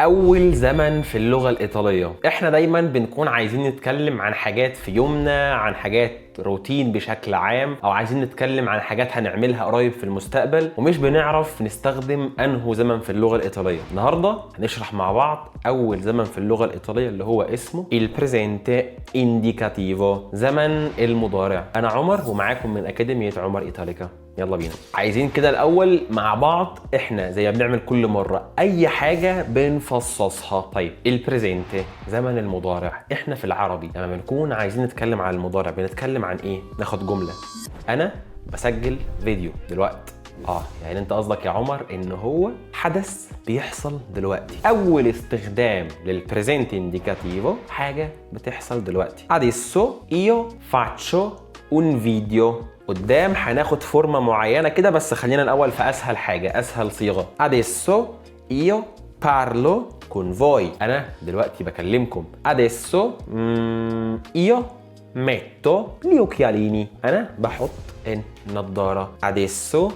أول زمن في اللغة الإيطالية. إحنا دايما بنكون عايزين نتكلم عن حاجات في يومنا، عن حاجات روتين بشكل عام، أو عايزين نتكلم عن حاجات هنعملها قريب في المستقبل، ومش بنعرف نستخدم أنه زمن في اللغة الإيطالية. النهاردة هنشرح مع بعض أول زمن في اللغة الإيطالية اللي هو اسمه il presente indicativo، زمن المضارع. أنا عمر ومعاكم من أكاديمية عمر إيطاليكا. يلا بينا. عايزين كده الاول مع بعض احنا زي ما بنعمل كل مره اي حاجه بنفصصها. طيب البريزنت زمن المضارع، احنا في العربي لما بنكون عايزين نتكلم عن المضارع بنتكلم عن ايه؟ ناخد جمله: انا بسجل فيديو دلوقتي. يعني انت قصدك يا عمر ان هو حدث بيحصل دلوقتي. اول استخدام للبريزنت انديكاتيفو حاجه بتحصل دلوقتي. adesso io faccio un video. قدام هناخد فورمه معينه كده، بس خلينا الاول في اسهل حاجه، اسهل صيغه. adesso io parlo con voi. انا دلوقتي بكلمكم. adesso io metto gli occhialini. انا بحط النضاره. adesso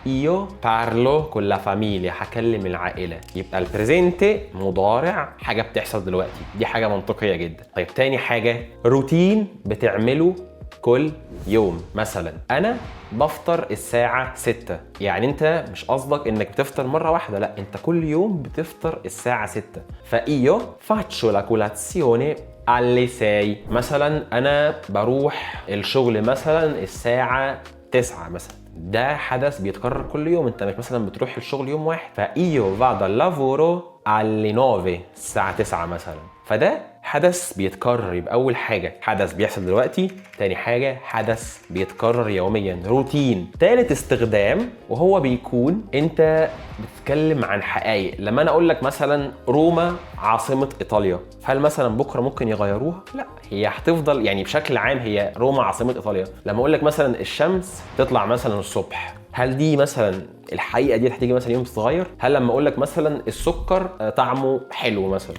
io parlo con la famiglia. هكلم العائله. يبقى البريزنت مضارع، حاجه بتحصل دلوقتي، دي حاجه منطقيه جدا. طيب تاني حاجه، روتين بتعمله كل يوم. مثلا انا بفطر الساعة 6، يعني انت مش قصدك انك بتفطر مرة واحدة، لا انت كل يوم بتفطر الساعة 6. فايو faccio la colazione alle 6. مثلا انا بروح الشغل مثلا الساعة 9 مثلا، ده حدث بيتكرر كل يوم، انت مش مثلا بتروح الشغل يوم واحد. فايو vado al lavoro alle 9، الساعة 9 مثلا، فده حدث بيتكرر. يبقى أول حاجة حدث بيحصل دلوقتي، تاني حاجة حدث بيتكرر يوميا، روتين. تالت استخدام وهو بيكون انت بتتكلم عن حقائق. لما انا اقول لك مثلا روما عاصمة ايطاليا، هل مثلا بكرة ممكن يغيروها؟ لا، هي هتفضل يعني بشكل عام هي روما عاصمة ايطاليا. لما اقول لك مثلا الشمس تطلع مثلا الصبح، هل دي مثلا الحقيقة دي هتيجي مثلا يوم تتغير؟ هل لما اقول لك مثلا السكر طعمه حلو مثلا؟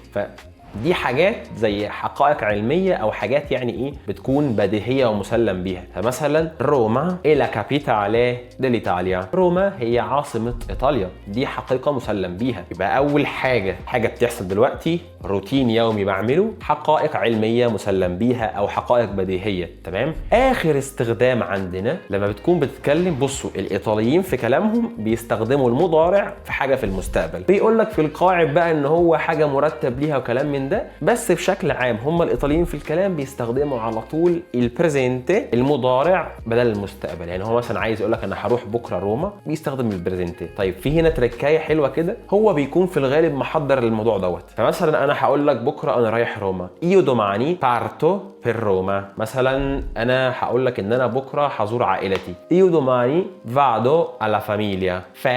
دي حاجات زي حقائق علمية أو حاجات يعني إيه بتكون بديهية ومسلم بيها. فمثلا روما è la capitale dell'Italia. روما هي عاصمة إيطاليا، دي حقيقة مسلم بيها. يبقى أول حاجة بتحصل دلوقتي، روتين يومي بعمله، حقائق علمية مسلم بيها أو حقائق بديهية. تمام. آخر استخدام عندنا لما بتكون بتتكلم، بصوا الإيطاليين في كلامهم بيستخدموا المضارع في حاجة في المستقبل. بيقول لك في القاعد بقى إن هو حاجة مرتب ليها وكلام من ده، بس بشكل عام هم الايطاليين في الكلام بيستخدموا على طول البريزنت المضارع بدل المستقبل. يعني هو مثلا عايز يقول لك انا هروح بكره روما، بيستخدم البريزنت. طيب في هنا تركايه حلوه كده، هو بيكون في الغالب محضر الموضوع دوت. فمثلا انا هقول لك بكره انا رايح روما، io domani parto per Roma. مثلا انا هقول لك ان انا بكره هزور عائلتي، io domani vado alla famiglia.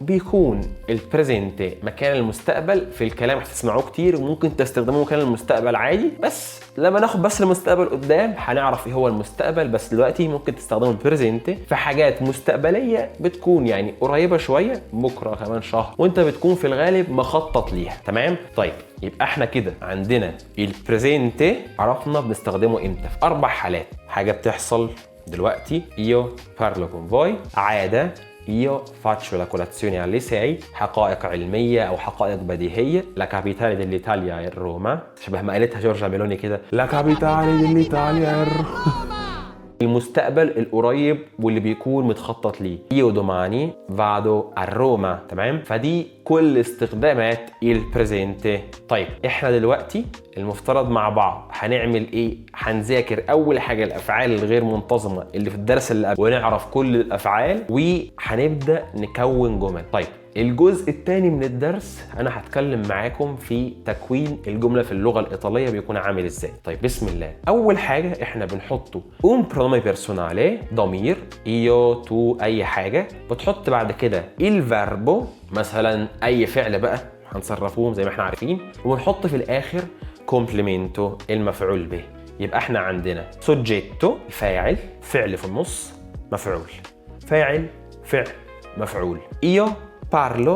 بيكون البريزنت مكان المستقبل في الكلام، هتسمعوه كتير وممكن تستخدموه مكان المستقبل عادي، بس لما ناخد بس المستقبل قدام هنعرف ايه هو المستقبل. بس دلوقتي ممكن تستخدموا البريزنت في حاجات مستقبليه بتكون يعني قريبه شويه، بكره كمان شهر، وانت بتكون في الغالب مخطط ليها. تمام. طيب يبقى احنا كده عندنا البريزنت عرفنا بنستخدمه امتى في 4 حالات: حاجه بتحصل دلوقتي io parlo con voi، عاده io faccio la colazione alle 6، حقائق علمية أو حقائق بديهية. la capitale dell'Italia è Roma، شبه ما قالتها جورجيا ميلوني كده، la capitale dell'Italia è Roma. المستقبل القريب واللي بيكون متخطط ليه، io domani vado a Roma. تمام. فدي كل استخدامات البريزنت. طيب احنا دلوقتي المفترض مع بعض هنعمل ايه؟ هنذاكر اول حاجه الافعال الغير منتظمه اللي في الدرس اللي قبل، ونعرف كل الافعال، وهنبدا نكون جمل. طيب الجزء الثاني من الدرس انا هتكلم معاكم في تكوين الجمله في اللغه الايطاليه بيكون عامل ازاي. طيب بسم الله. اول حاجه احنا بنحطه un pronome personale، ضمير، io tu اي حاجه، بتحط بعد كده il verbo، مثلا اي فعل بقى هنصرفوهم زي ما احنا عارفين، وبنحط في الاخر complemento المفعول به. يبقى احنا عندنا soggetto فاعل، فعل في النص، مفعول، فاعل، فعل، مفعول. io parlo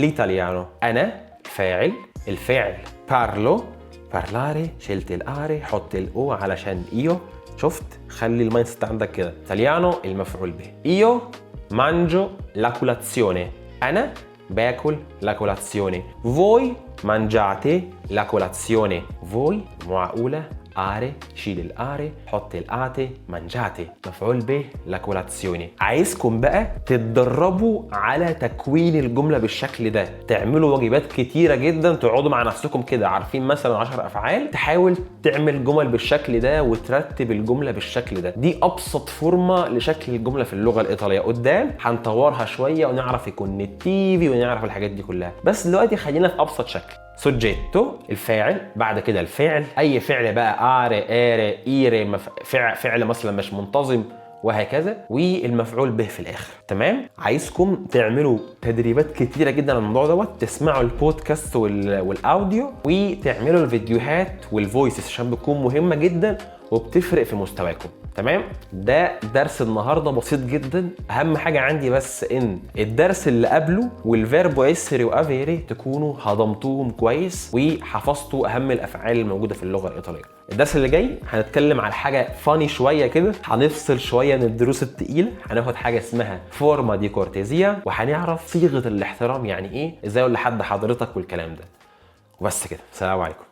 l'italiano، انا فاعل، الفعل parlo، parlare، شلت الاري، حط الاو علشان io. شفت؟ خلي المايند سيت عندك كده. italiano المفعول به. io mangio la colazione، انا باكل la colazione. Voi mangiate la colazione. Voi معقولة are شيل الare حط الate mangiate مفعول به la colazione. عايزكم بقى تتدربوا على تكوين الجملة بالشكل ده، تعملوا واجبات كتيرة جدا، تقعدوا مع نفسكم كده عارفين مثلا 10 افعال، تحاول تعمل جمل بالشكل ده وترتب الجملة بالشكل ده. دي ابسط فورمة لشكل الجملة في اللغة الايطالية. قدام هنطورها شوية ونعرف الكونتيفي ونعرف الحاجات دي كلها، بس دلوقتي خلينا في ابسط شكل. سوجيتو الفاعل، بعد كده الفعل، اي فعل بقى اري اري ايري فعل مثلا مش منتظم وهكذا، والمفعول به في الاخر. تمام؟ عايزكم تعملوا تدريبات كتيره جدا على الموضوع دوت، تسمعوا البودكاست والاوديو، وتعملوا الفيديوهات والفويسز عشان بتكون مهمه جدا وبتفرق في مستواكم. تمام؟ ده درس النهارده بسيط جدا. اهم حاجه عندي بس ان الدرس اللي قبله والفيربو اسري وافيري تكونوا هضمتوهم كويس وحفظتوا اهم الافعال الموجوده في اللغه الايطاليه. الدرس اللي جاي هنتكلم على حاجه فاني شويه كده، هنفصل شويه من الدروس الثقيله، هناخد حاجه اسمها فورما دي كورتيزيا، وهنعرف صيغه الاحترام يعني ايه، ازاي اقول لحد حضرتك والكلام ده. وبس كده، سلام عليكم.